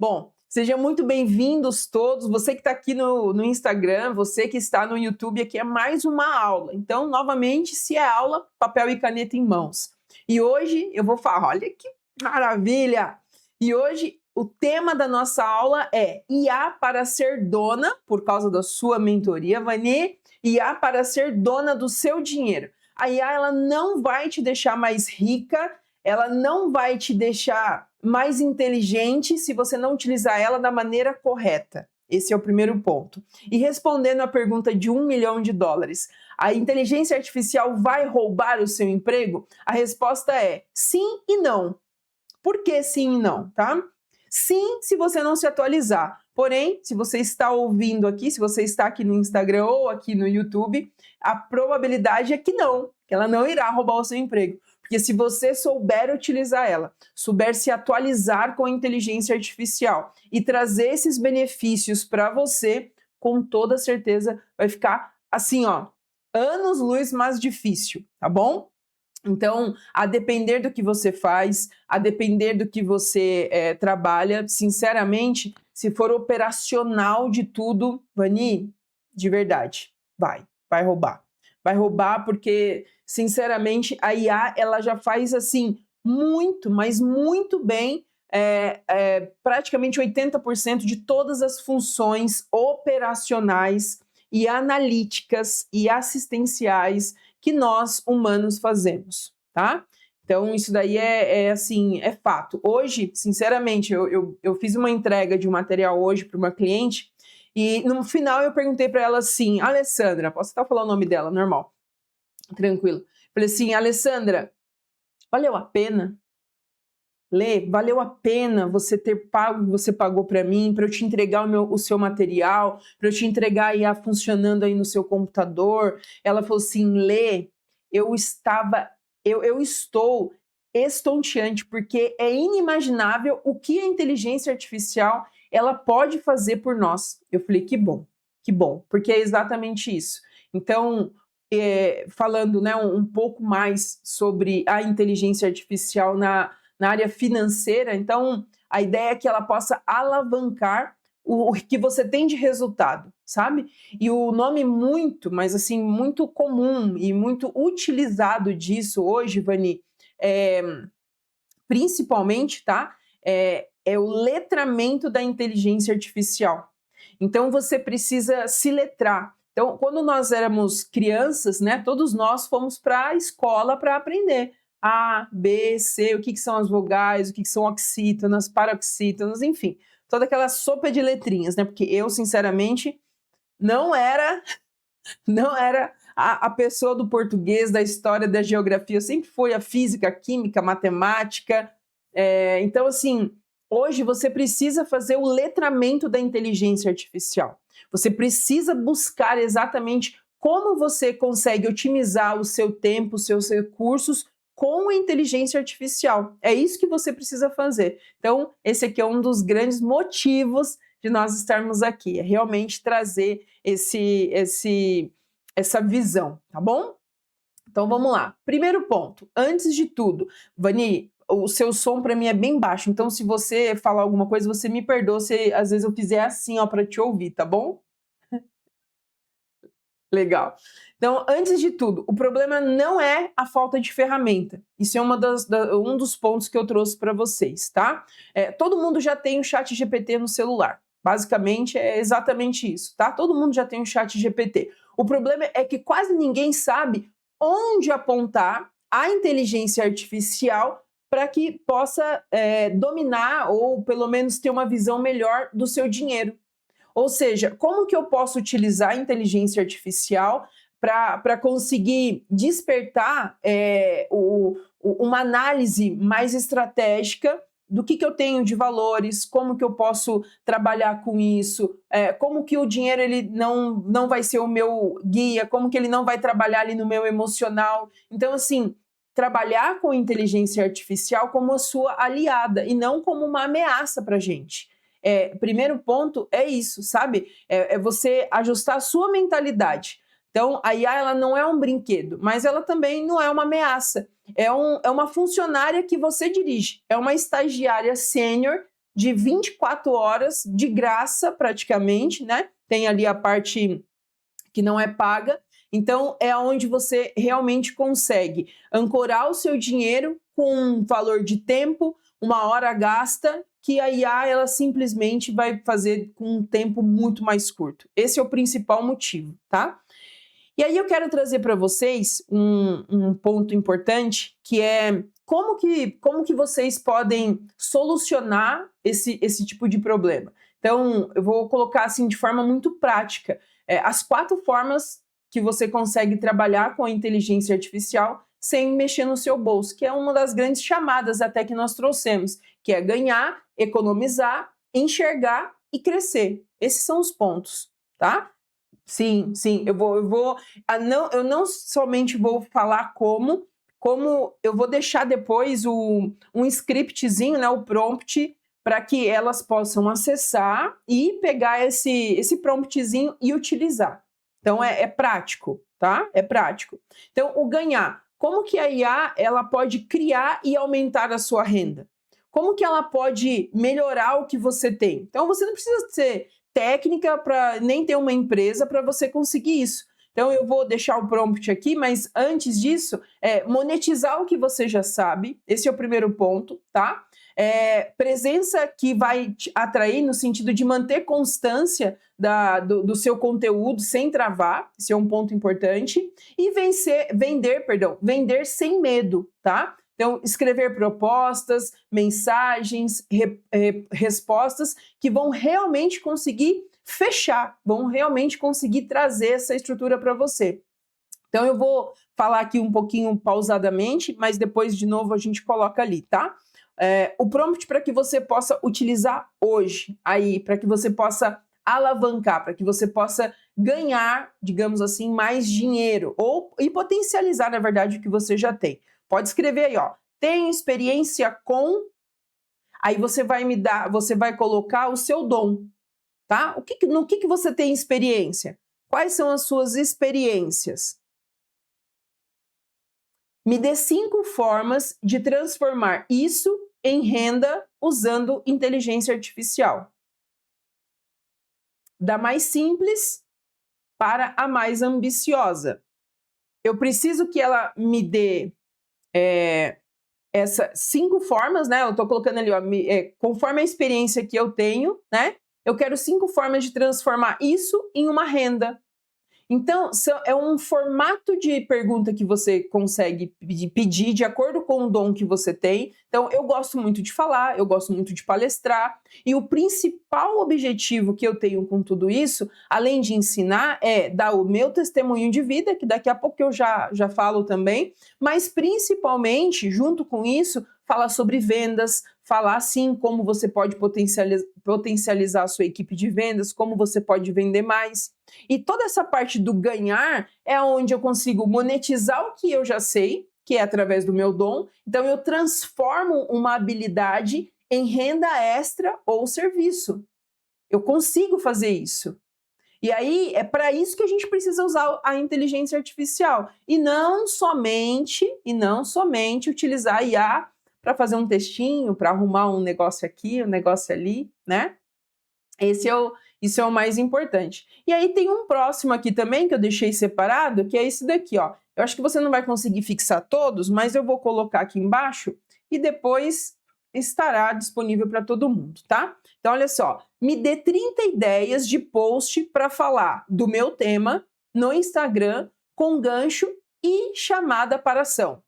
Bom, sejam muito bem-vindos todos, você que está aqui no Instagram, você que está no YouTube, aqui é mais uma aula. Então, novamente, se é aula, papel e caneta em mãos. E hoje eu vou falar, olha que maravilha! E hoje o tema da nossa aula é IA para ser dona, por causa da sua mentoria, Vani, IA para ser dona do seu dinheiro. A IA ela não vai te deixar mais rica, ela não vai te deixar mais inteligente se você não utilizar ela da maneira correta. Esse é o primeiro ponto. E respondendo à pergunta de $1 milhão, a inteligência artificial vai roubar o seu emprego? A resposta é sim e não. Por que sim e não, tá? Sim, se você não se atualizar. Porém, se você está ouvindo aqui, se você está aqui no Instagram ou aqui no YouTube, a probabilidade é que não, que ela não irá roubar o seu emprego. Porque se você souber utilizar ela, souber se atualizar com a inteligência artificial e trazer esses benefícios para você, com toda certeza vai ficar assim, ó, anos-luz mais difícil, tá bom? Então, a depender do que você faz, a depender do que você trabalha, sinceramente, se for operacional de tudo, Vani, de verdade, vai roubar. Vai roubar porque, sinceramente, a IA ela já faz assim muito, mas muito bem, praticamente 80% de todas as funções operacionais e analíticas e assistenciais que nós humanos fazemos, tá? Então, isso daí assim, é fato. Hoje, sinceramente, eu fiz uma entrega de um material hoje para uma cliente e no final eu perguntei para ela assim, Alessandra, posso estar falando o nome dela, normal, tranquilo. Falei assim, Alessandra, valeu a pena? Lê, valeu a pena você ter pago o que você pagou para mim, para eu te entregar o seu material, para eu te entregar a IA funcionando aí no seu computador? Ela falou assim, Lê, eu estou estonteante, porque é inimaginável o que a inteligência artificial ela pode fazer por nós. Eu falei, que bom, porque é exatamente isso. Então, falando né, um pouco mais sobre a inteligência artificial na área financeira, então a ideia é que ela possa alavancar o que você tem de resultado, sabe? E o nome muito, mas assim, muito comum e muito utilizado disso hoje, Vani, principalmente, tá? É o letramento da inteligência artificial. Então você precisa se letrar. Então, quando nós éramos crianças, né, todos nós fomos para a escola para aprender. A, B, C, o que são as vogais, o que são oxítonas, paroxítonas, enfim, toda aquela sopa de letrinhas, né? Porque eu, sinceramente, não era a pessoa do português, da história, da geografia, eu sempre fui a física, a química, a matemática. Então, assim, hoje você precisa fazer o letramento da inteligência artificial. Você precisa buscar exatamente como você consegue otimizar o seu tempo, os seus recursos com a inteligência artificial. É isso que você precisa fazer. Então, esse aqui é um dos grandes motivos de nós estarmos aqui, é realmente trazer essa visão, tá bom? Então, vamos lá. Primeiro ponto, antes de tudo, Vani, o seu som para mim é bem baixo, então se você falar alguma coisa, você me perdoa se às vezes eu fizer assim, ó, para te ouvir, tá bom? Legal. Então, antes de tudo, o problema não é a falta de ferramenta. Isso é um dos pontos que eu trouxe para vocês, tá? Todo mundo já tem o ChatGPT no celular. Basicamente, é exatamente isso, tá? Todo mundo já tem o ChatGPT. O problema é que quase ninguém sabe onde apontar a inteligência artificial para que possa dominar ou pelo menos ter uma visão melhor do seu dinheiro. Ou seja, como que eu posso utilizar a inteligência artificial para conseguir despertar uma análise mais estratégica do que eu tenho de valores, como que eu posso trabalhar com isso, como que o dinheiro ele não vai ser o meu guia, como que ele não vai trabalhar ali no meu emocional. Então, assim, trabalhar com inteligência artificial como a sua aliada e não como uma ameaça para a gente. Primeiro ponto é isso, sabe? É você ajustar a sua mentalidade. Então, a IA ela não é um brinquedo, mas ela também não é uma ameaça. É uma funcionária que você dirige, é uma estagiária sênior de 24 horas de graça praticamente, né? Tem ali a parte que não é paga. Então, é onde você realmente consegue ancorar o seu dinheiro com um valor de tempo, uma hora gasta, que a IA ela simplesmente vai fazer com um tempo muito mais curto. Esse é o principal motivo, tá? E aí eu quero trazer para vocês um ponto importante, que é como que vocês podem solucionar esse tipo de problema. Então, eu vou colocar assim de forma muito prática as 4 formas que você consegue trabalhar com a inteligência artificial sem mexer no seu bolso, que é uma das grandes chamadas até que nós trouxemos, que é ganhar, economizar, enxergar e crescer. Esses são os pontos, tá? Sim, sim, eu não somente vou falar como eu vou deixar depois um scriptzinho, né, o prompt, para que elas possam acessar e pegar esse promptzinho e utilizar. Então, é prático, tá? É prático. Então, o ganhar. Como que a IA ela pode criar e aumentar a sua renda? Como que ela pode melhorar o que você tem? Então, você não precisa ser técnica para nem ter uma empresa para você conseguir isso. Então, eu vou deixar o prompt aqui, mas antes disso, monetizar o que você já sabe. Esse é o primeiro ponto, tá? Presença que vai te atrair no sentido de manter constância do seu conteúdo sem travar. Esse é um ponto importante. E vender sem medo, tá? Então, escrever propostas, mensagens, respostas que vão realmente conseguir fechar, vão realmente conseguir trazer essa estrutura para você. Então, eu vou falar aqui um pouquinho pausadamente, mas depois, de novo, a gente coloca ali, tá? O prompt para que você possa utilizar hoje, aí, para que você possa alavancar, para que você possa ganhar, digamos assim, mais dinheiro, e potencializar, na verdade, o que você já tem. Pode escrever aí, ó. Tem experiência com. Aí você vai colocar o seu dom, tá? No que você tem experiência? Quais são as suas experiências? Me dê 5 formas de transformar isso em renda usando inteligência artificial. Da mais simples para a mais ambiciosa. Eu preciso que ela me dê essas 5 formas, né? Eu estou colocando ali, ó, conforme a experiência que eu tenho, né? Eu quero 5 formas de transformar isso em uma renda. Então, é um formato de pergunta que você consegue pedir de acordo com o dom que você tem. Então, eu gosto muito de falar, eu gosto muito de palestrar, e o principal objetivo que eu tenho com tudo isso, além de ensinar, é dar o meu testemunho de vida, que daqui a pouco eu já falo também, mas principalmente, junto com isso, falar sobre vendas, falar sim como você pode potencializar a sua equipe de vendas, como você pode vender mais. E toda essa parte do ganhar é onde eu consigo monetizar o que eu já sei, que é através do meu dom. Então eu transformo uma habilidade em renda extra ou serviço. Eu consigo fazer isso. E aí é para isso que a gente precisa usar a inteligência artificial e não somente utilizar a IA para fazer um textinho, para arrumar um negócio aqui, um negócio ali, né? Isso é o mais importante. E aí tem um próximo aqui também que eu deixei separado, que é esse daqui, ó. Eu acho que você não vai conseguir fixar todos, mas eu vou colocar aqui embaixo e depois estará disponível para todo mundo, tá? Então, olha só, me dê 30 ideias de post para falar do meu tema no Instagram com gancho e chamada para ação,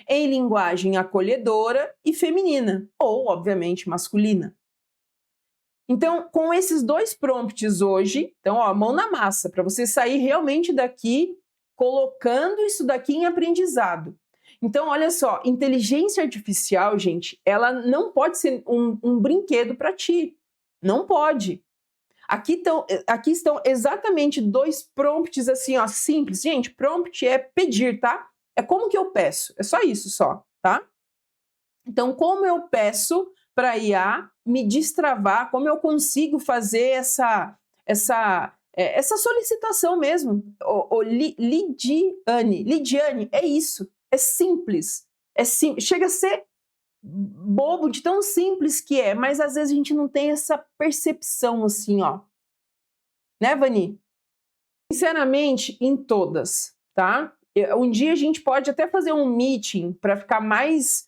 em linguagem acolhedora e feminina, ou, obviamente, masculina. Então, com esses 2 prompts hoje, então, ó, mão na massa, para você sair realmente daqui colocando isso daqui em aprendizado. Então, olha só, inteligência artificial, gente, ela não pode ser um brinquedo para ti. Não pode. Aqui estão exatamente 2 prompts assim, ó, simples. Gente, prompt é pedir, tá? É como que eu peço. É só isso, só, tá? Então, como eu peço para a IA me destravar, como eu consigo fazer essa solicitação mesmo. Lidiane, é isso. É simples. Chega a ser bobo, de tão simples que é, mas às vezes a gente não tem essa percepção assim, ó. Né, Vani? Sinceramente, em todas, tá? Um dia a gente pode até fazer um meeting para ficar mais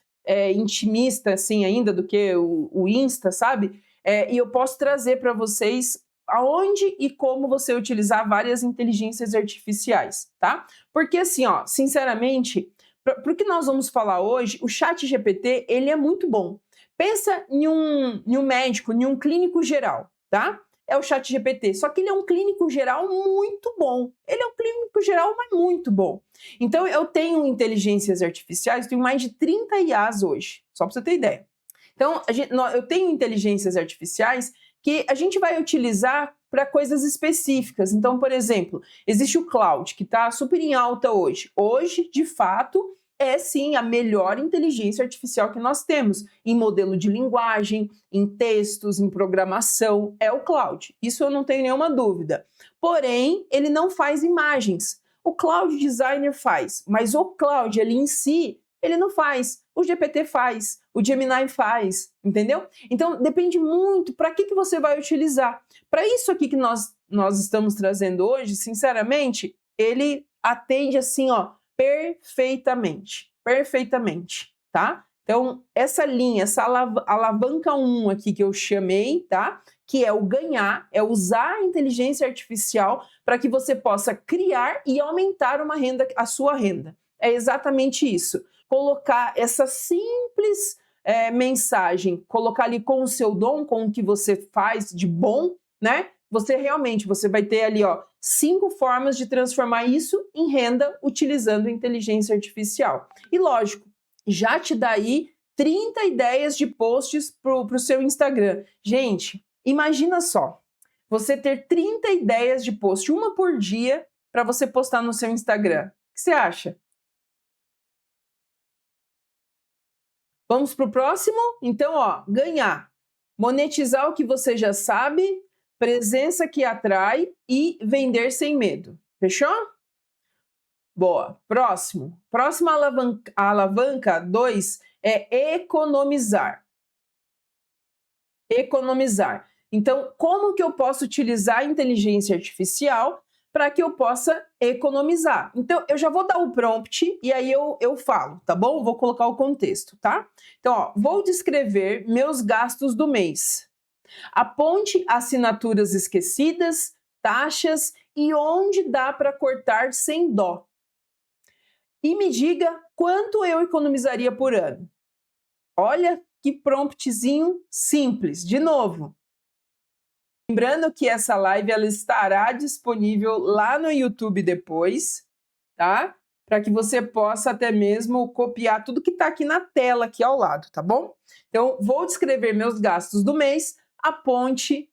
intimista, assim, ainda do que o Insta, sabe? E eu posso trazer para vocês aonde e como você utilizar várias inteligências artificiais, tá? Porque assim, ó, sinceramente, para o que nós vamos falar hoje, o ChatGPT, ele é muito bom. Pensa em um médico, em um clínico geral, tá? É o ChatGPT, só que ele é um clínico geral muito bom. Ele é um clínico geral, mas muito bom. Então, eu tenho inteligências artificiais, tenho mais de 30 IAs hoje, só para você ter ideia. Então, eu tenho inteligências artificiais que a gente vai utilizar para coisas específicas. Então, por exemplo, existe o Claude, que está super em alta hoje. Hoje, de fato, é sim a melhor inteligência artificial que nós temos em modelo de linguagem, em textos, em programação, é o Claude. Isso eu não tenho nenhuma dúvida. Porém, ele não faz imagens. O Cloud Designer faz, mas o Claude ali em si, ele não faz. O GPT faz, o Gemini faz, entendeu? Então, depende muito para que você vai utilizar. Para isso aqui que nós estamos trazendo hoje, sinceramente, ele atende assim, ó, perfeitamente, perfeitamente, tá? Então, essa linha, essa alavanca 1 aqui que eu chamei, tá? Que é o ganhar, é usar a inteligência artificial para que você possa criar e aumentar uma renda, a sua renda. É exatamente isso. Colocar essa simples mensagem, colocar ali com o seu dom, com o que você faz de bom, né? Você vai ter ali, ó, 5 formas de transformar isso em renda utilizando inteligência artificial. E lógico, já te dá aí 30 ideias de posts pro seu Instagram. Gente, imagina só, você ter 30 ideias de post, uma por dia, para você postar no seu Instagram. O que você acha? Vamos pro próximo? Então, ó, ganhar. Monetizar o que você já sabe, presença que atrai e vender sem medo. Fechou? Boa. Próximo. Próxima alavanca 2 é economizar. Economizar. Então, como que eu posso utilizar a inteligência artificial para que eu possa economizar? Então, eu já vou dar o prompt e aí eu falo, tá bom? Vou colocar o contexto, tá? Então, ó, vou descrever meus gastos do mês. Aponte assinaturas esquecidas, taxas e onde dá para cortar sem dó. E me diga quanto eu economizaria por ano. Olha que promptzinho simples. De novo, lembrando que essa live ela estará disponível lá no YouTube depois, tá? Para que você possa até mesmo copiar tudo que está aqui na tela, aqui ao lado, tá bom? Então, vou descrever meus gastos do mês, aponte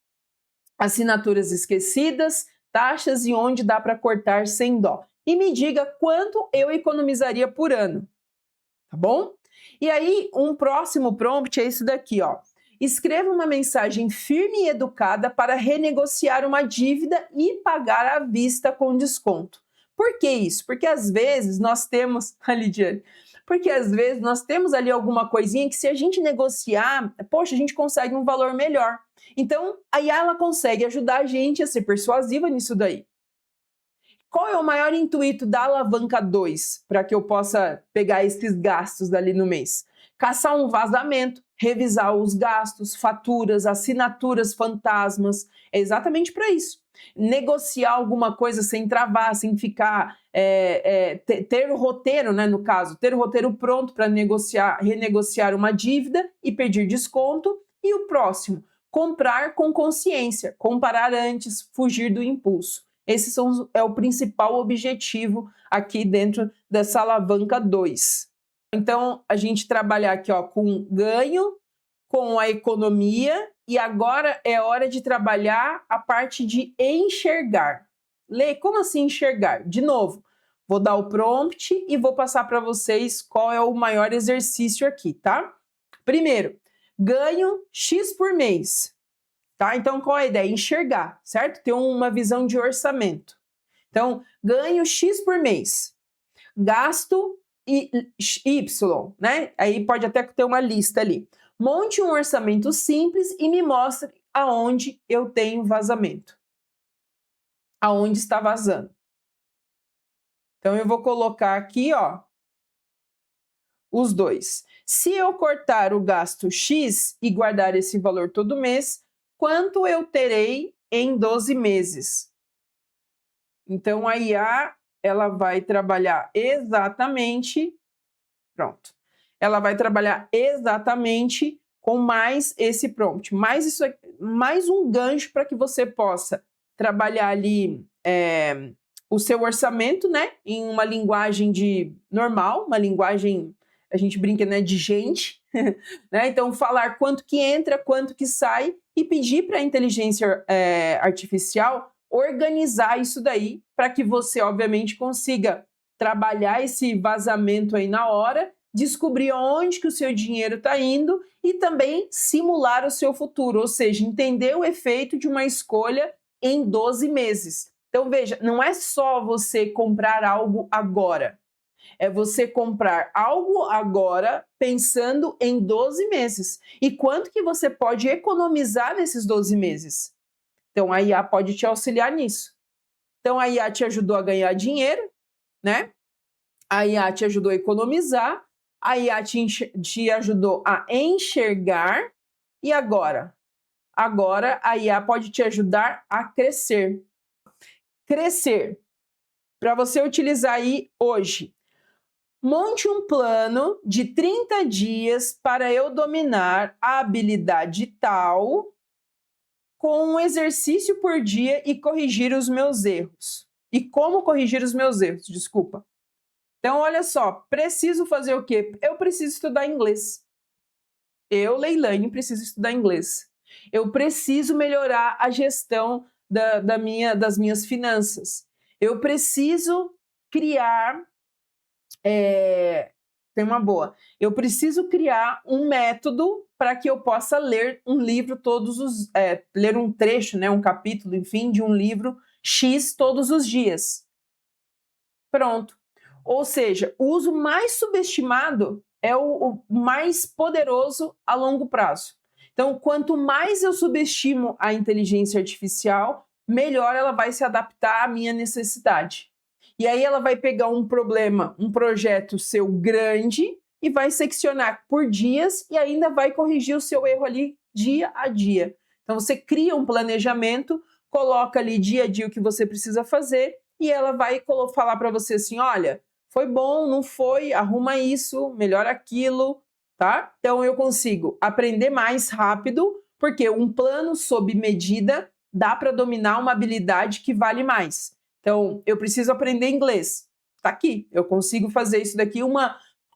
assinaturas esquecidas, taxas e onde dá para cortar sem dó. E me diga quanto eu economizaria por ano, tá bom? E aí, um próximo prompt é esse daqui, ó. Escreva uma mensagem firme e educada para renegociar uma dívida e pagar à vista com desconto. Por que isso? Porque às vezes nós temos, Lidiane, porque às vezes nós temos ali alguma coisinha que se a gente negociar, poxa, a gente consegue um valor melhor. Então, a IA ela consegue ajudar a gente a ser persuasiva nisso daí. Qual é o maior intuito da alavanca 2 para que eu possa pegar esses gastos dali no mês? Caçar um vazamento, revisar os gastos, faturas, assinaturas fantasmas. É exatamente para isso. Negociar alguma coisa sem travar, sem ficar. Ter o roteiro, né, no caso, ter o roteiro pronto para renegociar uma dívida e pedir desconto. E o próximo, comprar com consciência, comparar antes, fugir do impulso. Esse é o principal objetivo aqui dentro dessa alavanca 2. Então, a gente trabalhar aqui ó, com ganho, com a economia, e agora é hora de trabalhar a parte de enxergar. Lê, como assim enxergar? De novo, vou dar o prompt e vou passar para vocês qual é o maior exercício aqui, tá? Primeiro, ganho X por mês. Tá? Então, qual é a ideia? Enxergar, certo? Ter uma visão de orçamento. Então, ganho X por mês. Gasto Y, né? Aí pode até ter uma lista ali. Monte um orçamento simples e me mostre aonde eu tenho vazamento. Aonde está vazando. Então, eu vou colocar aqui, ó, os dois. Se eu cortar o gasto X e guardar esse valor todo mês, quanto eu terei em 12 meses? Então, a IA, ela vai trabalhar exatamente... Pronto. Ela vai trabalhar exatamente com mais esse prompt. Mais um gancho para que você possa trabalhar ali o seu orçamento, né? Em uma linguagem normal, uma linguagem, a gente brinca, né, de gente. Né? Então, falar quanto que entra, quanto que sai e pedir para a inteligência artificial organizar isso daí para que você, obviamente, consiga trabalhar esse vazamento aí na hora, descobrir onde que o seu dinheiro está indo e também simular o seu futuro, ou seja, entender o efeito de uma escolha em 12 meses. Então, veja, não é só você comprar algo agora, é você comprar algo agora pensando em 12 meses. E quanto que você pode economizar nesses 12 meses? Então, a IA pode te auxiliar nisso. Então, a IA te ajudou a ganhar dinheiro, né? A IA te ajudou a economizar, a IA te ajudou a enxergar, e agora? Agora a IA pode te ajudar a crescer. Crescer. Para você utilizar aí hoje. Monte um plano de 30 dias para eu dominar a habilidade tal, com um exercício por dia e corrigir os meus erros. E como corrigir os meus erros, desculpa. Então, olha só, preciso fazer o quê? Eu preciso estudar inglês. Eu, Leilane, preciso estudar inglês. Eu preciso melhorar a gestão das minhas finanças. Eu preciso criar... tem uma boa. Eu preciso criar um método para que eu possa ler um livro ler um trecho, né, um capítulo, enfim, de um livro X todos os dias. Pronto. Ou seja, o uso mais subestimado é o mais poderoso a longo prazo. Então, quanto mais eu subestimo a inteligência artificial, melhor ela vai se adaptar à minha necessidade. E aí ela vai pegar um problema, um projeto seu grande e vai seccionar por dias e ainda vai corrigir o seu erro ali dia a dia. Então, você cria um planejamento, coloca ali dia a dia o que você precisa fazer e ela vai falar para você assim, olha, foi bom, não foi, arruma isso, melhora aquilo, tá? Então eu consigo aprender mais rápido, porque um plano sob medida dá para dominar uma habilidade que vale mais. Então, eu preciso aprender inglês. Tá aqui, eu consigo fazer isso daqui.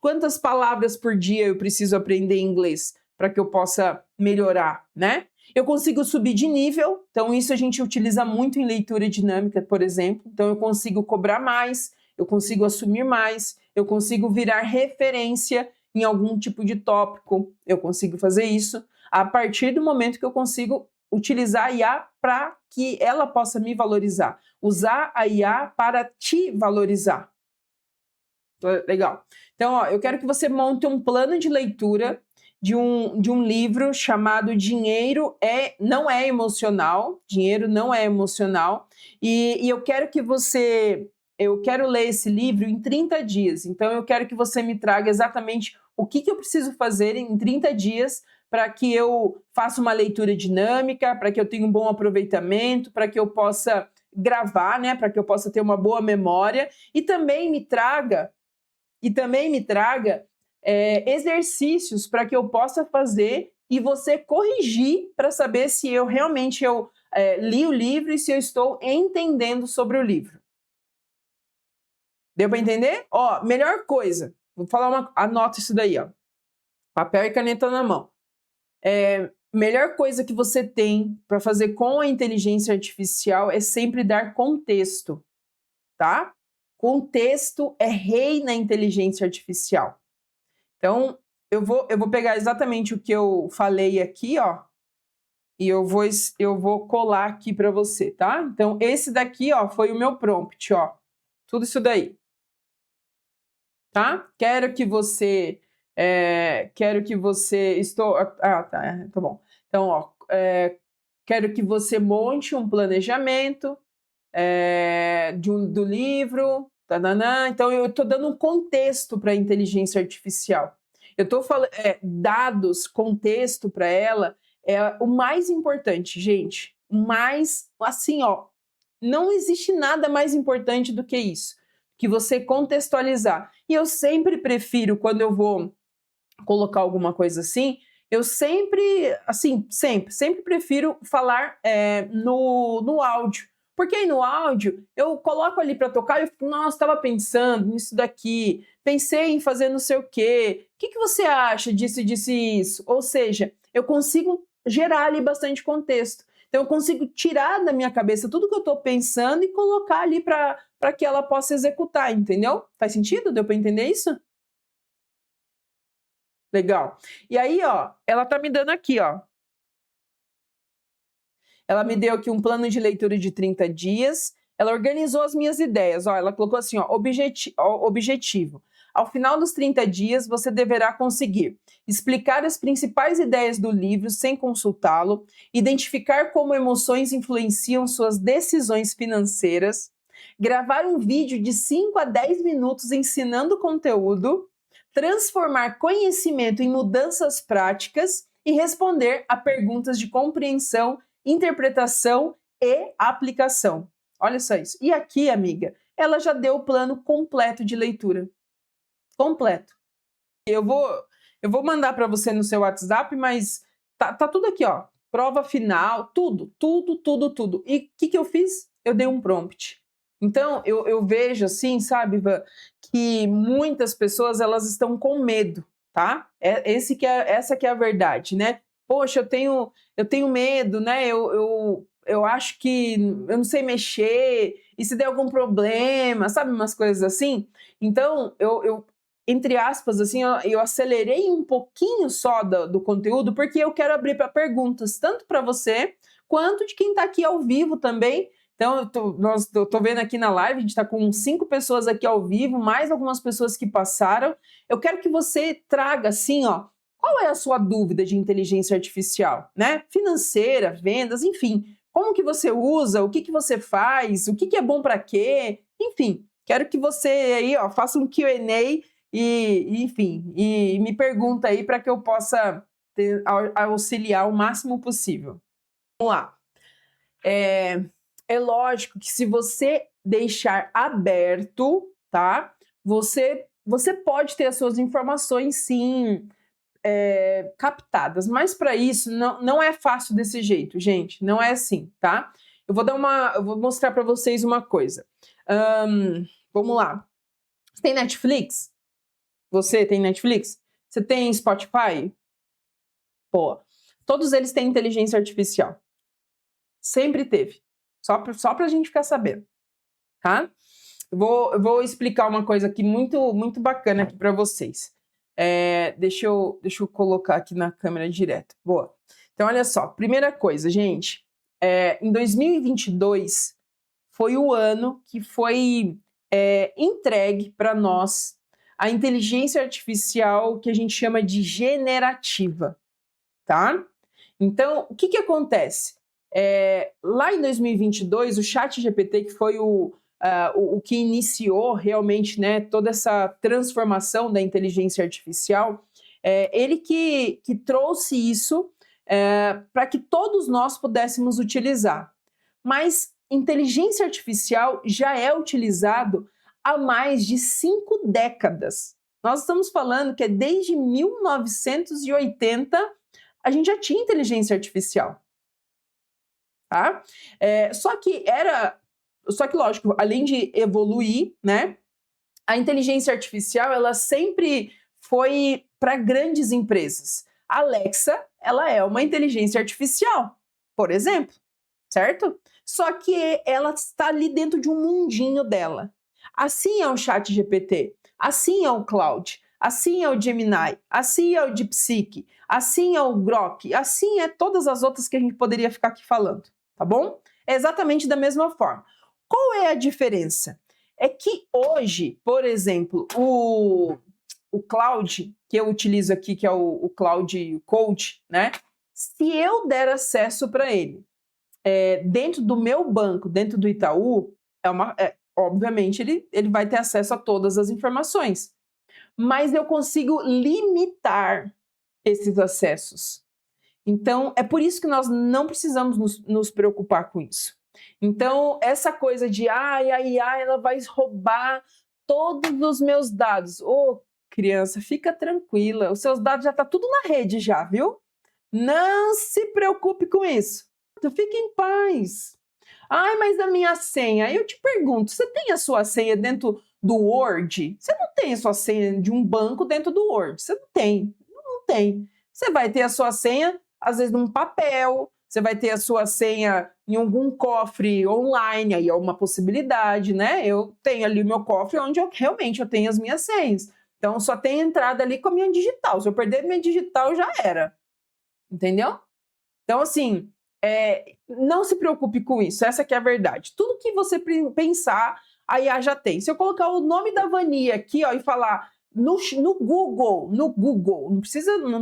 Quantas palavras por dia eu preciso aprender inglês para que eu possa melhorar, né? Eu consigo subir de nível, então isso a gente utiliza muito em leitura dinâmica, por exemplo. Então eu consigo cobrar mais, eu consigo assumir mais, eu consigo virar referência em algum tipo de tópico, eu consigo fazer isso a partir do momento que eu consigo utilizar a IA para que ela possa me valorizar. Usar a IA para te valorizar. Legal. Então, ó, eu quero que você monte um plano de leitura de um livro chamado Não é Emocional. Dinheiro não é emocional. E eu quero que eu quero ler esse livro em 30 dias. Então, eu quero que você me traga exatamente o que eu preciso fazer em 30 dias para que eu faça uma leitura dinâmica, para que eu tenha um bom aproveitamento, para que eu possa gravar, né, para que eu possa ter uma boa memória e também me traga exercícios para que eu possa fazer e você corrigir para saber se eu realmente li o livro e se eu estou entendendo sobre o livro. Deu para entender? Ó, melhor coisa, vou falar anota isso daí, ó. Papel e caneta na mão. Melhor coisa que você tem para fazer com a inteligência artificial é sempre dar contexto, tá? Contexto é rei na inteligência artificial. Então, eu vou pegar exatamente o que eu falei aqui, ó, e eu vou colar aqui para você, tá? Então, esse daqui, ó, foi o meu prompt, ó. Tudo isso daí. tá? Quero que você tá bom. Então, ó, quero que você monte um planejamento do livro, tananã. Então, eu estou dando um contexto para a inteligência artificial. Eu estou falando, dados, contexto para ela é o mais importante, gente. Mais, assim, ó, não existe nada mais importante do que isso, que você contextualizar. E eu sempre prefiro, quando eu vou colocar alguma coisa assim, eu sempre, assim, sempre prefiro falar no áudio. Porque aí no áudio eu coloco ali para tocar e eu fico, nossa, estava pensando nisso daqui, pensei em fazer não sei o quê, o que você acha disso, disso e isso? Ou seja, eu consigo gerar ali bastante contexto. Então eu consigo tirar da minha cabeça tudo que eu estou pensando e colocar ali para que ela possa executar, entendeu? Faz sentido? Deu para entender isso? Legal. E aí, ó, ela tá me dando aqui, ó. Ela me deu aqui um plano de leitura de 30 dias. Ela organizou as minhas ideias. Ó, ela colocou assim, ó, objetivo. Ao final dos 30 dias, você deverá conseguir explicar as principais ideias do livro sem consultá-lo, identificar como emoções influenciam suas decisões financeiras, gravar um vídeo de 5 a 10 minutos ensinando conteúdo, transformar conhecimento em mudanças práticas e responder a perguntas de compreensão, interpretação e aplicação. Olha só isso. E aqui, amiga, ela já deu o plano completo de leitura. Completo. Eu vou mandar para você no seu WhatsApp, mas tá tudo aqui, ó. Prova final, tudo. E o que eu fiz? Eu dei um prompt. Então, eu vejo assim, sabe, Ivan, que muitas pessoas elas estão com medo, tá? Essa que é a verdade, né? Poxa, eu tenho medo, né? Eu acho que eu não sei mexer, e se der algum problema, sabe, umas coisas assim. Então, entre aspas, assim, eu acelerei um pouquinho só do conteúdo, porque eu quero abrir para perguntas, tanto para você, quanto de quem está aqui ao vivo também. Então, eu tô vendo aqui na live, a gente está com 5 pessoas aqui ao vivo, mais algumas pessoas que passaram. Eu quero que você traga, assim, ó, qual é a sua dúvida de inteligência artificial, né? Financeira, vendas, enfim. Como que você usa, o que você faz, o que é bom para quê? Enfim, quero que você aí, ó, faça um Q&A enfim, e me pergunta aí para que eu possa auxiliar o máximo possível. Vamos lá. É lógico que se você deixar aberto, tá? Você pode ter as suas informações, sim, captadas, mas para isso não é fácil desse jeito, gente. Não é assim, tá? Eu vou mostrar para vocês uma coisa. Vamos lá. Você tem Netflix? Você tem Netflix? Você tem Spotify? Pô, todos eles têm inteligência artificial. Sempre teve. Só pra gente ficar sabendo, tá? Eu vou explicar uma coisa aqui muito bacana aqui para vocês. Deixa eu colocar aqui na câmera direto. Boa. Então, olha só. Primeira coisa, gente. Em 2022 foi o ano que foi entregue para nós a inteligência artificial que a gente chama de generativa, tá? Então, o que acontece? Lá em 2022, o ChatGPT, que foi o que iniciou realmente, né, toda essa transformação da inteligência artificial, ele que trouxe isso para que todos nós pudéssemos utilizar. Mas inteligência artificial já é utilizado há mais de 5 décadas. Nós estamos falando que desde 1980 a gente já tinha inteligência artificial. Tá? Só que, lógico, além de evoluir, né, a inteligência artificial ela sempre foi para grandes empresas. A Alexa, ela é uma inteligência artificial, por exemplo, certo? Só que ela está ali dentro de um mundinho dela. Assim é o ChatGPT, assim é o Claude, assim é o Gemini, assim é o DeepSeek, assim é o Grok, assim é todas as outras que a gente poderia ficar aqui falando, tá bom? É exatamente da mesma forma. Qual é a diferença? É que hoje, por exemplo, o Cloud, que eu utilizo aqui, que é o Cloud Coach, né? Se eu der acesso para ele dentro do meu banco, dentro do Itaú, obviamente ele vai ter acesso a todas as informações. Mas eu consigo limitar esses acessos. Então, é por isso que nós não precisamos nos preocupar com isso. Então, essa coisa de ela vai roubar todos os meus dados. Ô, criança, fica tranquila, os seus dados já estão tudo na rede já, viu? Não se preocupe com isso. Fique em paz. Ai, mas a minha senha, eu te pergunto, você tem a sua senha dentro do Word? Você não tem a sua senha de um banco dentro do Word. Você não tem. Não tem. Você vai ter a sua senha, às vezes, num papel. Você vai ter a sua senha em algum cofre online, aí é uma possibilidade, né? Eu tenho ali o meu cofre onde realmente eu tenho as minhas senhas. Então, só tem entrada ali com a minha digital. Se eu perder minha digital, já era. Entendeu? Então, assim, não se preocupe com isso, essa que é a verdade. Tudo que você pensar, a IA já tem. Se eu colocar o nome da Vani aqui, ó, e falar no Google, não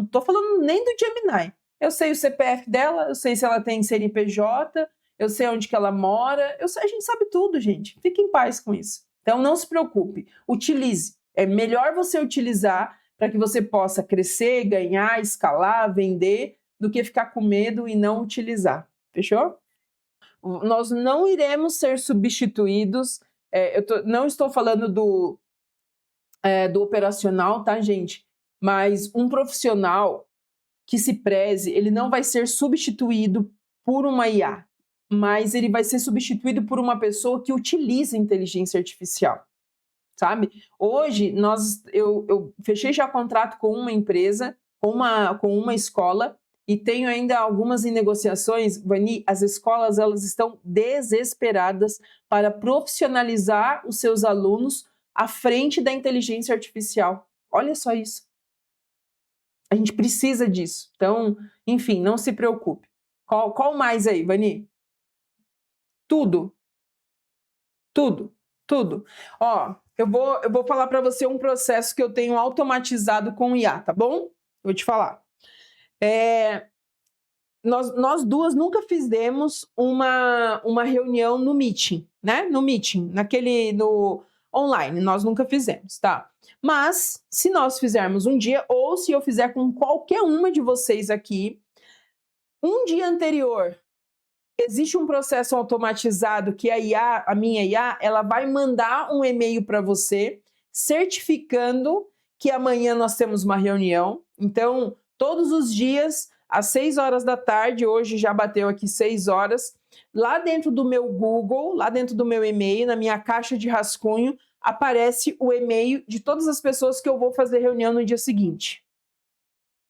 estou falando nem do Gemini. Eu sei o CPF dela, eu sei se ela tem CNPJ, eu sei onde que ela mora, a gente sabe tudo, gente. Fique em paz com isso. Então, não se preocupe, utilize. É melhor você utilizar para que você possa crescer, ganhar, escalar, vender, do que ficar com medo e não utilizar. Fechou? Nós não iremos ser substituídos. Não estou falando do operacional, tá, gente? Mas um profissional que se preze, ele não vai ser substituído por uma IA, mas ele vai ser substituído por uma pessoa que utiliza inteligência artificial. Sabe? Hoje, eu fechei já contrato com uma empresa, com uma escola, e tenho ainda algumas em negociações. Vani, as escolas elas estão desesperadas para profissionalizar os seus alunos à frente da inteligência artificial. Olha só isso. A gente precisa disso. Então, enfim, não se preocupe. Qual mais aí, Vani? Tudo. Ó, eu vou falar para você um processo que eu tenho automatizado com o IA, tá bom? Vou te falar. Nós duas nunca fizemos uma reunião no Meeting, né? No Meeting, no online, nós nunca fizemos, tá? Mas, se nós fizermos um dia, ou se eu fizer com qualquer uma de vocês aqui, um dia anterior, existe um processo automatizado que a minha IA, ela vai mandar um e-mail para você certificando que amanhã nós temos uma reunião. Então, todos os dias, às 6 horas da tarde, hoje já bateu aqui 6 horas, lá dentro do meu Google, lá dentro do meu e-mail, na minha caixa de rascunho, aparece o e-mail de todas as pessoas que eu vou fazer reunião no dia seguinte.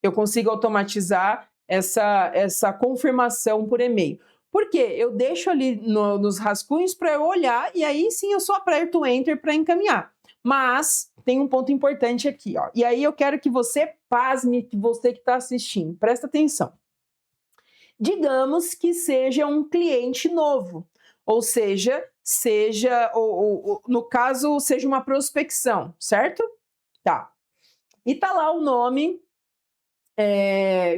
Eu consigo automatizar essa confirmação por e-mail. Por quê? Eu deixo ali nos rascunhos para eu olhar e aí sim eu só aperto o Enter para encaminhar. Mas tem um ponto importante aqui, ó. E aí eu quero que você pasme, que você que está assistindo, presta atenção. Digamos que seja um cliente novo, ou seja, no caso, seja uma prospecção, certo? Tá. E tá lá o nome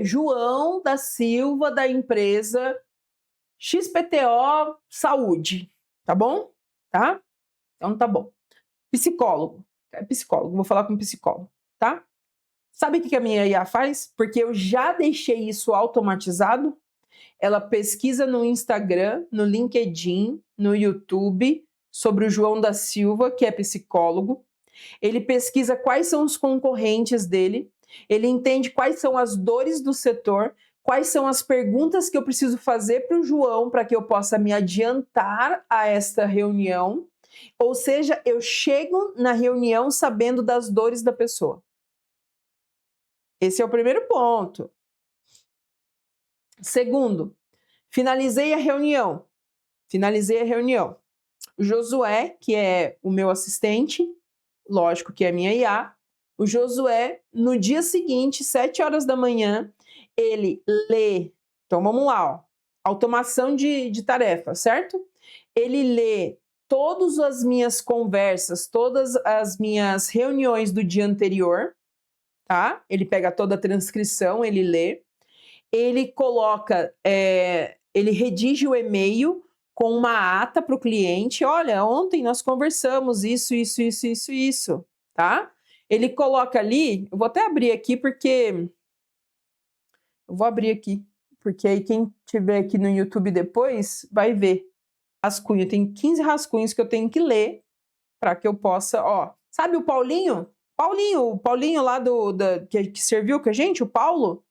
João da Silva, da empresa XPTO Saúde, tá bom? Tá? Então tá bom. Psicólogo, vou falar com psicólogo, tá? Sabe o que a minha IA faz? Porque eu já deixei isso automatizado. Ela pesquisa no Instagram, no LinkedIn, no YouTube, sobre o João da Silva, que é psicólogo. Ele pesquisa quais são os concorrentes dele, ele entende quais são as dores do setor, quais são as perguntas que eu preciso fazer para o João para que eu possa me adiantar a esta reunião. Ou seja, eu chego na reunião sabendo das dores da pessoa. Esse é o primeiro ponto. Segundo, finalizei a reunião. O Josué, que é o meu assistente, lógico que é a minha IA, o Josué, no dia seguinte, 7 horas da manhã, ele lê. Então vamos lá, ó. Automação de tarefa, certo? Ele lê todas as minhas conversas, todas as minhas reuniões do dia anterior, tá? Ele pega toda a transcrição, ele lê, ele coloca, ele redige o e-mail com uma ata para o cliente. Olha, ontem nós conversamos isso, tá? Ele coloca ali, eu vou até abrir aqui porque... Eu vou abrir aqui, porque aí quem tiver aqui no YouTube depois vai ver. Rascunho, tem 15 rascunhos que eu tenho que ler para que eu possa, ó. Sabe o Paulinho? O Paulinho lá que serviu com a gente, o Paulo?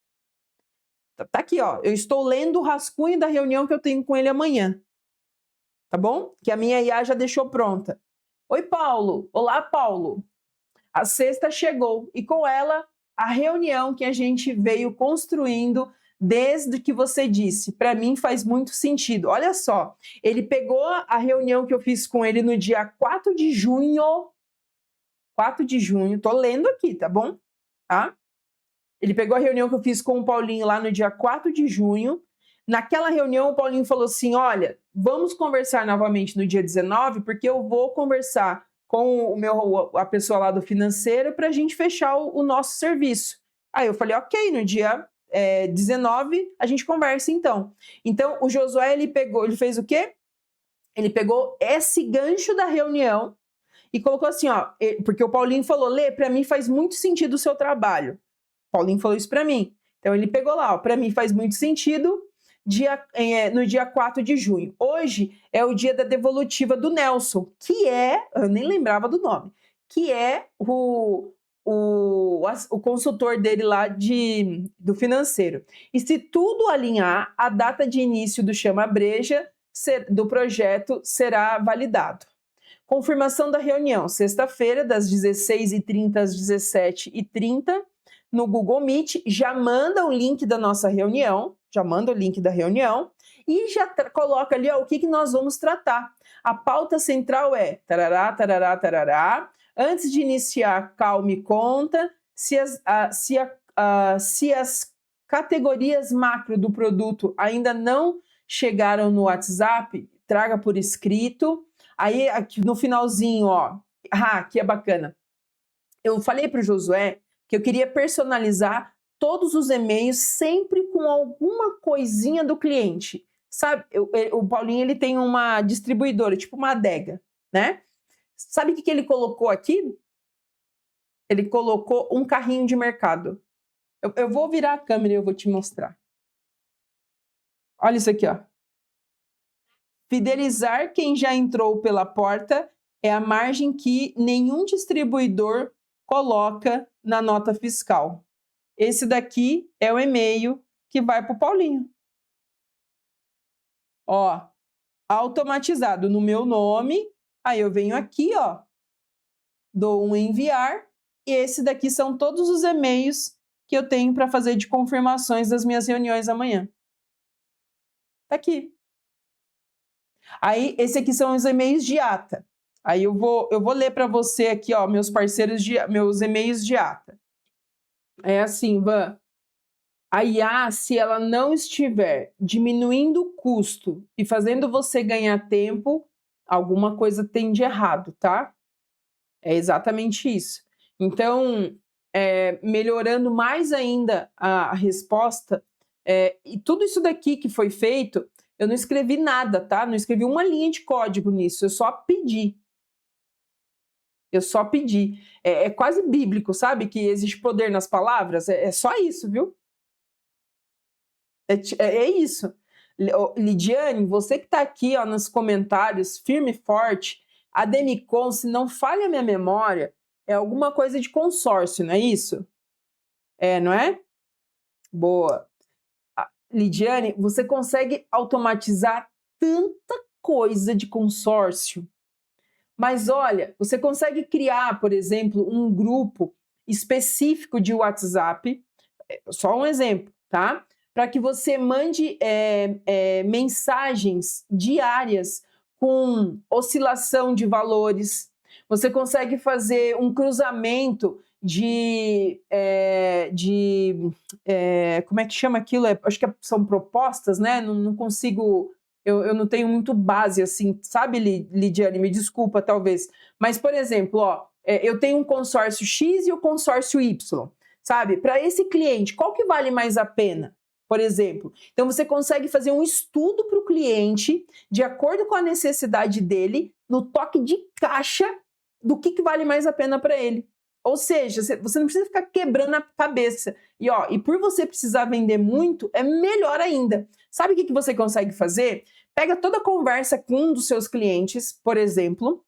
Tá aqui, ó. Eu estou lendo o rascunho da reunião que eu tenho com ele amanhã. Tá bom? Que a minha IA já deixou pronta. Oi, Paulo. Olá, Paulo. A sexta chegou e com ela a reunião que a gente veio construindo desde que você disse. Para mim faz muito sentido. Olha só, ele pegou a reunião que eu fiz com ele no dia 4 de junho. 4 de junho, tô lendo aqui, tá bom? Tá? Ele pegou a reunião que eu fiz com o Paulinho lá no dia 4 de junho. Naquela reunião, o Paulinho falou assim: olha, vamos conversar novamente no dia 19, porque eu vou conversar com a pessoa lá do financeiro para a gente fechar o nosso serviço. Aí eu falei, ok, no dia 19 a gente conversa então. Então, o Josué, ele fez o quê? Ele pegou esse gancho da reunião e colocou assim, ó, porque o Paulinho falou, Lê, para mim faz muito sentido o seu trabalho. O Paulinho falou isso para mim. Então, ele pegou lá, ó, para mim faz muito sentido no dia 4 de junho. Hoje é o dia da devolutiva do Nelson, que é, eu nem lembrava do nome, que é o consultor dele lá do financeiro. E se tudo alinhar, a data de início do Chama Breja do projeto será validado. Confirmação da reunião, sexta-feira, das 16h30 às 17h30, no Google Meet. Já manda o link da nossa reunião, e já coloca ali ó, o que nós vamos tratar. A pauta central é tarará, tarará, tarará. Antes de iniciar, calme e conta. Se as categorias macro do produto ainda não chegaram no WhatsApp, traga por escrito. Aí, aqui no finalzinho, ó, aqui é bacana. Eu falei para o Josué que eu queria personalizar todos os e-mails sempre com alguma coisinha do cliente. Sabe, o Paulinho, ele tem uma distribuidora, tipo uma adega, né? Sabe o que ele colocou aqui? Ele colocou um carrinho de mercado. Eu vou virar a câmera e eu vou te mostrar. Olha isso aqui, ó. Fidelizar quem já entrou pela porta é a margem que nenhum distribuidor coloca na nota fiscal. Esse daqui é o e-mail que vai para o Paulinho. Ó, automatizado no meu nome. Aí eu venho aqui, ó, dou um enviar. E esse daqui são todos os e-mails que eu tenho para fazer de confirmações das minhas reuniões amanhã. Tá aqui. Aí, esse aqui são os e-mails de ata. Aí eu vou ler para você aqui, ó, meus e-mails de ata. É assim, Van. A IA, se ela não estiver diminuindo o custo e fazendo você ganhar tempo, alguma coisa tem de errado, tá? É exatamente isso. Então, melhorando mais ainda a resposta, e tudo isso daqui que foi feito, eu não escrevi nada, tá? Não escrevi uma linha de código nisso, eu só pedi. É quase bíblico, sabe? Que existe poder nas palavras. É só isso, viu? É isso. Lidiane, você que está aqui ó, nos comentários, firme e forte, a Demicon, se não falha a minha memória, é alguma coisa de consórcio, não é isso? Não é? Boa. Lidiane, você consegue automatizar tanta coisa de consórcio. Mas olha, você consegue criar, por exemplo, um grupo específico de WhatsApp, só um exemplo, tá? Para que você mande mensagens diárias com oscilação de valores. Você consegue fazer um cruzamento como é que chama aquilo? Acho que são propostas, né? Não consigo... eu não tenho muito base, assim, sabe, Lidiane? Me desculpa, talvez. Mas, por exemplo, ó, eu tenho um consórcio X e o consórcio Y, sabe? Para esse cliente, qual que vale mais a pena? Por exemplo, então você consegue fazer um estudo para o cliente, de acordo com a necessidade dele, no toque de caixa, do que vale mais a pena para ele. Ou seja, você não precisa ficar quebrando a cabeça. E por você precisar vender muito, é melhor ainda. Sabe o que você consegue fazer? Pega toda a conversa com um dos seus clientes, por exemplo,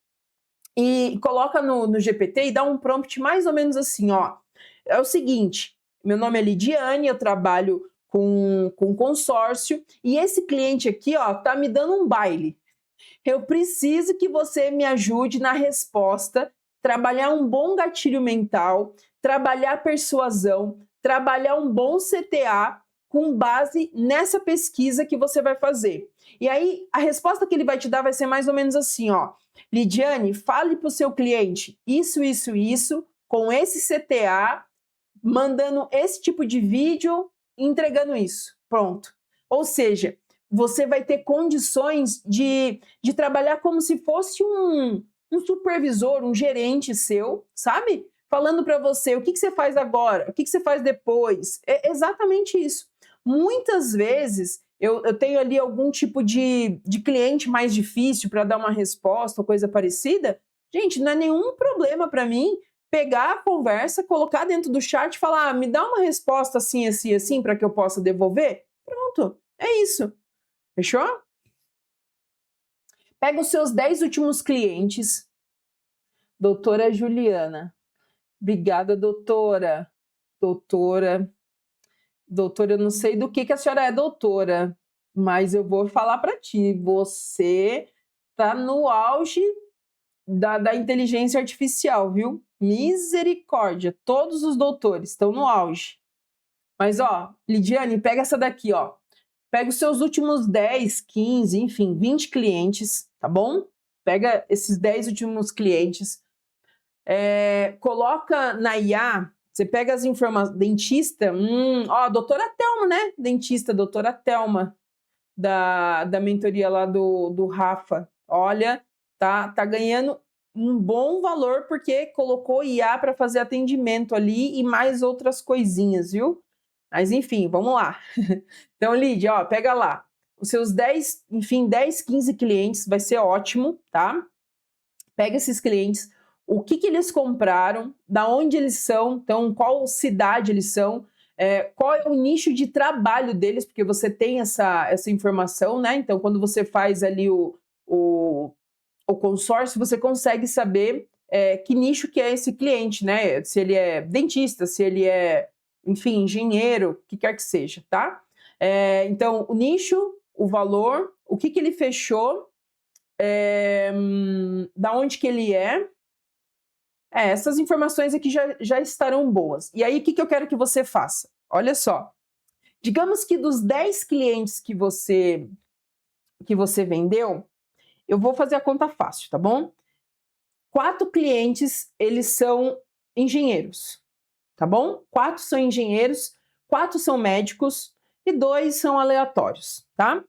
e coloca no GPT e dá um prompt mais ou menos assim, ó. É o seguinte, meu nome é Lidiane, eu trabalho com consórcio, e esse cliente aqui, ó, tá me dando um baile. Eu preciso que você me ajude na resposta, trabalhar um bom gatilho mental, trabalhar persuasão, trabalhar um bom CTA com base nessa pesquisa que você vai fazer. E aí, a resposta que ele vai te dar vai ser mais ou menos assim, ó. Lidiane, fale para o seu cliente isso, com esse CTA, mandando esse tipo de vídeo, entregando isso. Pronto. Ou seja, você vai ter condições de trabalhar como se fosse um supervisor, um gerente seu, sabe? Falando para você o que você faz agora, o que você faz depois. É exatamente isso. Muitas vezes eu tenho ali algum tipo de cliente mais difícil para dar uma resposta ou coisa parecida. Gente, não é nenhum problema para mim pegar a conversa, colocar dentro do chat e falar, me dá uma resposta assim, assim, assim, para que eu possa devolver. Pronto, é isso. Fechou? Pega os seus 10 últimos clientes. Doutora Juliana. Obrigada, doutora. Doutora, eu não sei do que a senhora é doutora, mas eu vou falar para ti. Você tá no auge da inteligência artificial, viu? Misericórdia, todos os doutores estão no auge. Mas, ó, Lidiane, pega essa daqui, ó. Pega os seus últimos 10, 15, enfim, 20 clientes, tá bom? Pega esses 10 últimos clientes, coloca na IA, você pega as informações, dentista, ó, doutora Thelma, né? Dentista, doutora Thelma, da mentoria lá do Rafa. Olha, tá ganhando um bom valor porque colocou IA para fazer atendimento ali e mais outras coisinhas, viu? Mas enfim, vamos lá. Então, Lídia, ó, pega lá. Os seus 10, enfim, 10, 15 clientes, vai ser ótimo, tá? Pega esses clientes, o que eles compraram, da onde eles são, então, qual cidade eles são, qual é o nicho de trabalho deles, porque você tem essa informação, né? Então, quando você faz ali o consórcio, você consegue saber que nicho que é esse cliente, né? Se ele é dentista, se ele é, enfim, engenheiro, o que quer que seja, tá? Então, o nicho, o valor, o que ele fechou, da onde que ele é. Essas informações aqui já estarão boas. E aí, o que eu quero que você faça? Olha só. Digamos que dos 10 clientes que você vendeu, eu vou fazer a conta fácil, tá bom? 4 clientes, eles são engenheiros, tá bom? 4 são engenheiros, 4 são médicos e 2 são aleatórios, tá?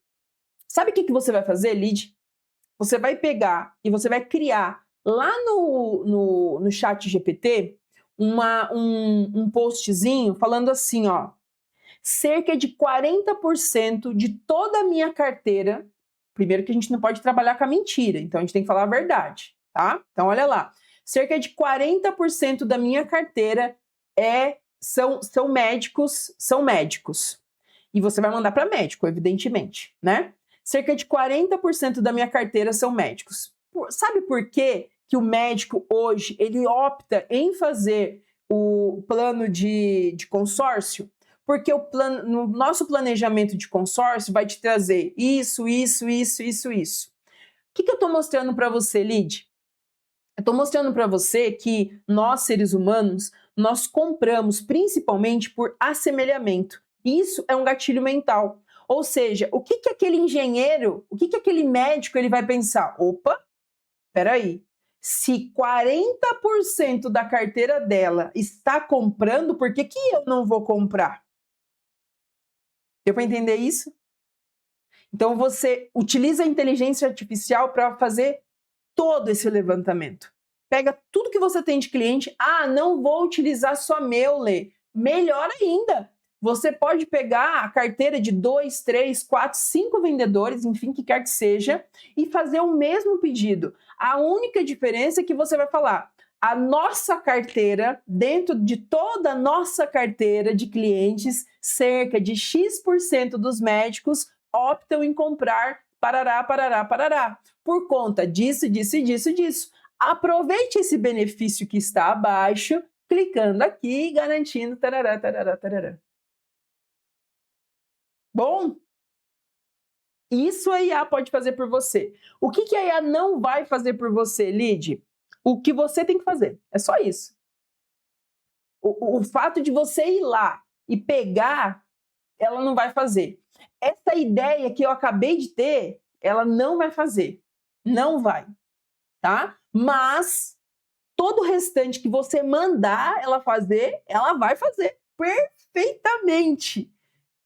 Sabe o que você vai fazer, Lid? Você vai pegar e você vai criar lá no chat GPT um postzinho falando assim, ó, cerca de 40% de toda a minha carteira, primeiro que a gente não pode trabalhar com a mentira, então a gente tem que falar a verdade, tá? Então olha lá, cerca de 40% da minha carteira são médicos, e você vai mandar para médico, evidentemente, né? Cerca de 40% da minha carteira são médicos. Sabe por quê que o médico hoje ele opta em fazer o plano de consórcio? Porque no nosso planejamento de consórcio vai te trazer isso. O que eu estou mostrando para você, Lid? Eu estou mostrando para você que nós, seres humanos, nós compramos principalmente por assemelhamento. Isso é um gatilho mental. Ou seja, o que aquele engenheiro, o que aquele médico ele vai pensar? Opa, peraí, se 40% da carteira dela está comprando, por que eu não vou comprar? Deu para entender isso? Então você utiliza a inteligência artificial para fazer todo esse levantamento. Pega tudo que você tem de cliente, não vou utilizar só Meuler. Melhor ainda, você pode pegar a carteira de 2, 3, 4, 5 vendedores, enfim, que quer que seja, e fazer o mesmo pedido. A única diferença é que você vai falar, a nossa carteira, dentro de toda a nossa carteira de clientes, cerca de X% dos médicos optam em comprar parará, parará, parará, por conta disso, disso e disso, disso. Aproveite esse benefício que está abaixo, clicando aqui e garantindo tarará, tarará, tarará. Bom, isso a IA pode fazer por você. O que a IA não vai fazer por você, Lid? O que você tem que fazer, é só isso. O fato de você ir lá e pegar, ela não vai fazer. Essa ideia que eu acabei de ter, ela não vai fazer. Não vai, tá? Mas todo o restante que você mandar ela fazer, ela vai fazer perfeitamente.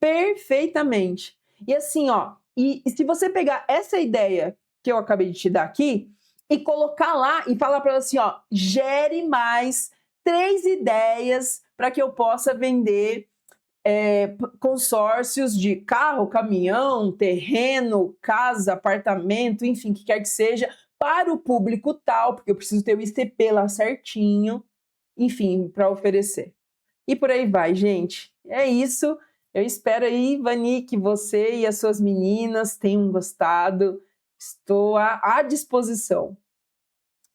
Perfeitamente. E assim, ó, e se você pegar essa ideia que eu acabei de te dar aqui e colocar lá e falar para ela assim, ó, gere mais 3 ideias para que eu possa vender consórcios de carro, caminhão, terreno, casa, apartamento, enfim, que quer que seja, para o público tal, porque eu preciso ter o ICP lá certinho, enfim, para oferecer. E por aí vai, gente. É isso. Eu espero aí, Vani, que você e as suas meninas tenham gostado. Estou à disposição.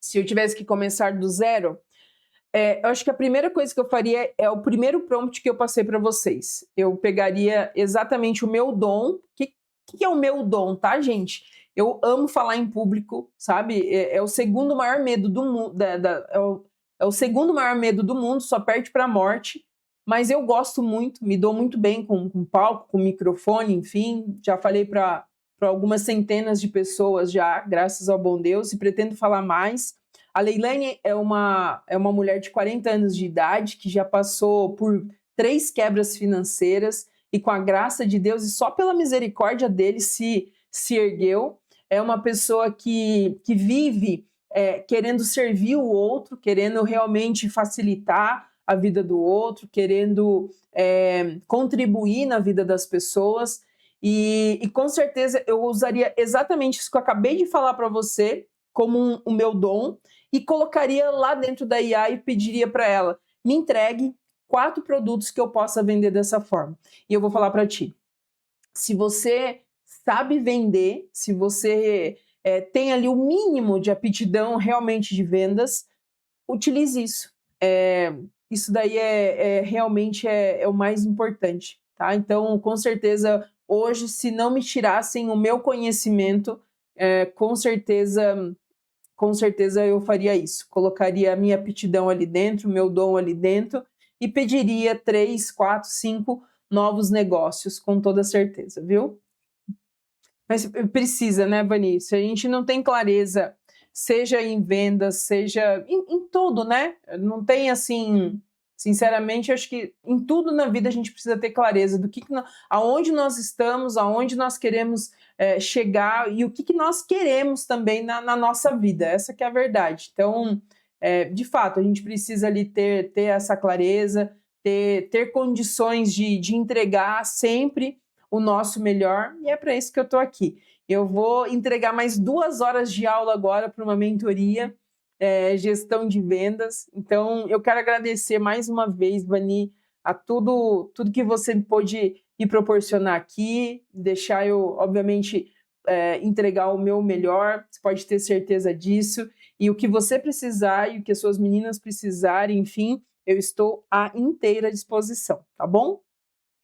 Se eu tivesse que começar do zero, eu acho que a primeira coisa que eu faria é o primeiro prompt que eu passei para vocês. Eu pegaria exatamente o meu dom. O que é o meu dom, tá, gente? Eu amo falar em público, sabe? É o segundo maior medo do mundo. É o segundo maior medo do mundo, só perde para a morte. Mas eu gosto muito, me dou muito bem com palco, com microfone, enfim. Já falei para algumas centenas de pessoas já, graças ao bom Deus, e pretendo falar mais. A Leilane é uma mulher de 40 anos de idade que já passou por 3 quebras financeiras e com a graça de Deus e só pela misericórdia dele se ergueu. É uma pessoa que vive querendo servir o outro, querendo realmente facilitar a vida do outro, querendo contribuir na vida das pessoas. E com certeza eu usaria exatamente isso que eu acabei de falar para você como o meu dom e colocaria lá dentro da IA e pediria para ela, me entregue 4 produtos que eu possa vender dessa forma. E eu vou falar para ti, se você sabe vender, se você tem ali o mínimo de aptidão realmente de vendas, utilize isso. Isso daí realmente o mais importante, tá? Então, com certeza, hoje, se não me tirassem o meu conhecimento, com certeza eu faria isso. Colocaria a minha aptidão ali dentro, o meu dom ali dentro e pediria 3, 4, 5 novos negócios, com toda certeza, viu? Mas precisa, né, Vani? Se a gente não tem clareza, seja em vendas, seja em tudo, né? Não tem assim, sinceramente, acho que em tudo na vida a gente precisa ter clareza do aonde nós estamos, aonde nós queremos chegar e o que nós queremos também na nossa vida. Essa que é a verdade. Então, de fato, a gente precisa ali ter essa clareza, ter condições de entregar sempre o nosso melhor, e é para isso que eu estou aqui. Eu vou entregar mais 2 horas de aula agora para uma mentoria, gestão de vendas. Então, eu quero agradecer mais uma vez, Vani, a tudo que você pôde me proporcionar aqui, deixar eu, obviamente, entregar o meu melhor, você pode ter certeza disso, e o que você precisar e o que as suas meninas precisarem, enfim, eu estou à inteira disposição, tá bom?